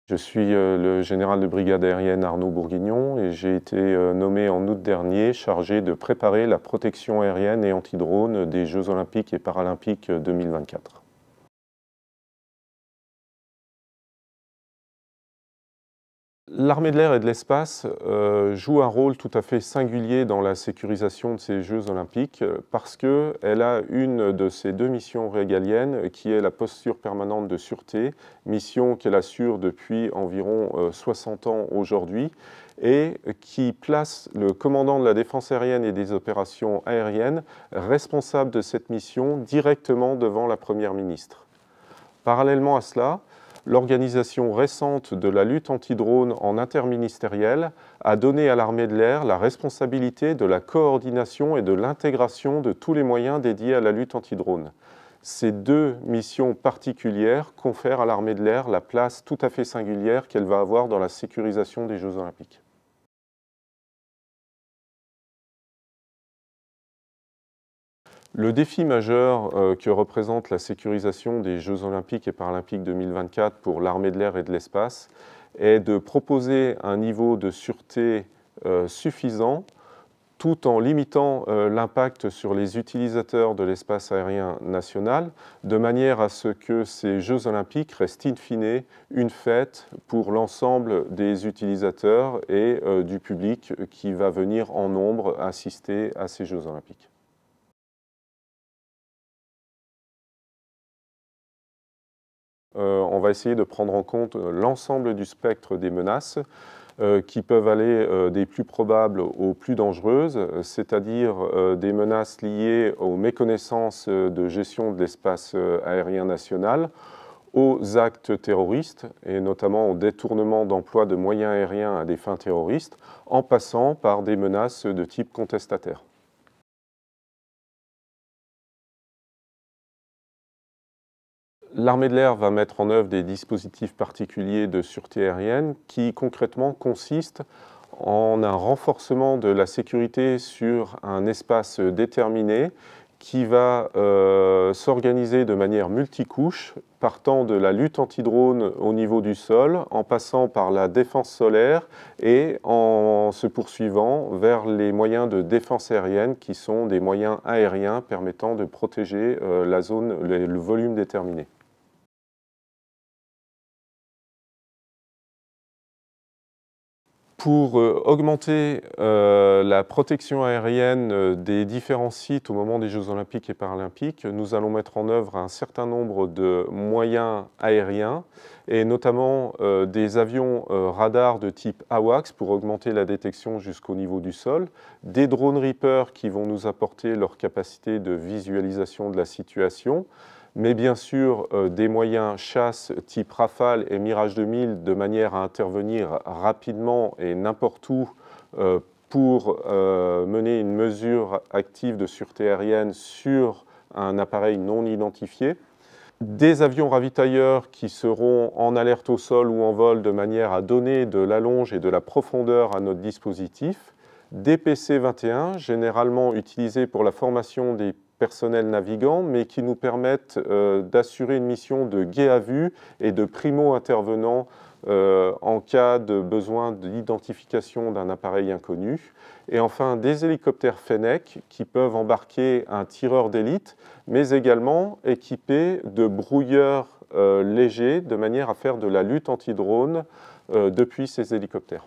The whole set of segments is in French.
Je suis le général de brigade aérienne Arnaud Bourguignon et j'ai été nommé en août dernier chargé de préparer la protection aérienne et anti-drone des Jeux olympiques et paralympiques 2024. L'armée de l'air et de l'espace joue un rôle tout à fait singulier dans la sécurisation de ces Jeux olympiques parce qu'elle a une de ses deux missions régaliennes qui est la posture permanente de sûreté, mission qu'elle assure depuis environ 60 ans aujourd'hui et qui place le commandant de la défense aérienne et des opérations aériennes responsable de cette mission directement devant la Première ministre. Parallèlement à cela, l'organisation récente de la lutte anti-drone en interministériel a donné à l'armée de l'air la responsabilité de la coordination et de l'intégration de tous les moyens dédiés à la lutte anti-drone. Ces deux missions particulières confèrent à l'armée de l'air la place tout à fait singulière qu'elle va avoir dans la sécurisation des Jeux olympiques. Le défi majeur que représente la sécurisation des Jeux olympiques et paralympiques 2024 pour l'armée de l'air et de l'espace est de proposer un niveau de sûreté suffisant tout en limitant l'impact sur les utilisateurs de l'espace aérien national, de manière à ce que ces Jeux olympiques restent in fine une fête pour l'ensemble des utilisateurs et du public qui va venir en nombre assister à ces Jeux olympiques. On va essayer de prendre en compte l'ensemble du spectre des menaces qui peuvent aller des plus probables aux plus dangereuses, c'est-à-dire des menaces liées aux méconnaissances de gestion de l'espace aérien national, aux actes terroristes et notamment au détournement d'emploi de moyens aériens à des fins terroristes, en passant par des menaces de type contestataire. L'armée de l'air va mettre en œuvre des dispositifs particuliers de sûreté aérienne qui concrètement consistent en un renforcement de la sécurité sur un espace déterminé qui va s'organiser de manière multicouche, partant de la lutte anti-drone au niveau du sol, en passant par la défense solaire et en se poursuivant vers les moyens de défense aérienne qui sont des moyens aériens permettant de protéger la zone, le volume déterminé. Pour augmenter la protection aérienne des différents sites au moment des Jeux olympiques et paralympiques, nous allons mettre en œuvre un certain nombre de moyens aériens et notamment des avions radars de type AWACS pour augmenter la détection jusqu'au niveau du sol, des drones Reaper qui vont nous apporter leur capacité de visualisation de la situation, mais bien sûr des moyens chasse type Rafale et Mirage 2000 de manière à intervenir rapidement et n'importe où pour mener une mesure active de sûreté aérienne sur un appareil non identifié. Des avions ravitailleurs qui seront en alerte au sol ou en vol de manière à donner de l'allonge et de la profondeur à notre dispositif. Des PC-21, généralement utilisés pour la formation des personnels navigants, mais qui nous permettent d'assurer une mission de guet à vue et de primo-intervenant en cas de besoin d'identification d'un appareil inconnu. Et enfin, des hélicoptères Fennec qui peuvent embarquer un tireur d'élite, mais également équipés de brouilleurs légers, de manière à faire de la lutte anti-drone depuis ces hélicoptères.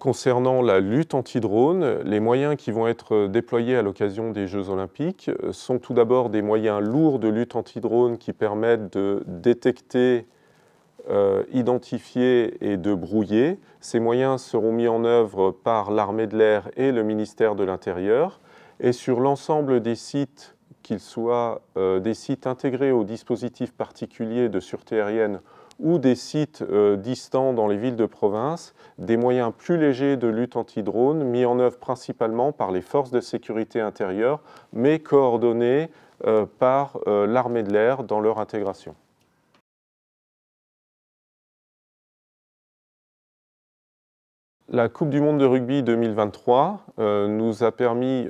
Concernant la lutte anti-drone, les moyens qui vont être déployés à l'occasion des Jeux olympiques sont tout d'abord des moyens lourds de lutte anti-drone qui permettent de détecter, identifier et de brouiller. Ces moyens seront mis en œuvre par l'armée de l'air et le ministère de l'Intérieur. Et sur l'ensemble des sites, qu'ils soient des sites intégrés aux dispositifs particuliers de sûreté aérienne ou des sites distants dans les villes de province, des moyens plus légers de lutte anti-drone mis en œuvre principalement par les forces de sécurité intérieure, mais coordonnés par l'armée de l'air dans leur intégration. La Coupe du monde de rugby 2023 nous a permis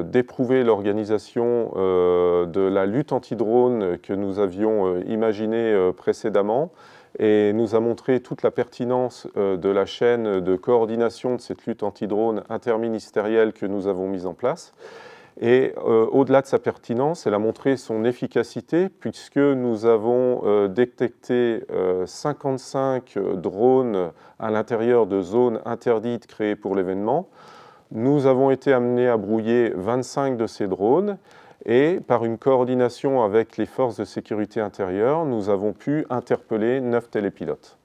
d'éprouver l'organisation de la lutte anti-drone que nous avions imaginée précédemment et nous a montré toute la pertinence de la chaîne de coordination de cette lutte anti-drone interministérielle que nous avons mise en place. Et au-delà de sa pertinence, elle a montré son efficacité puisque nous avons détecté 55 drones à l'intérieur de zones interdites créées pour l'événement. Nous avons été amenés à brouiller 25 de ces drones et par une coordination avec les forces de sécurité intérieure, nous avons pu interpeller 9 télépilotes.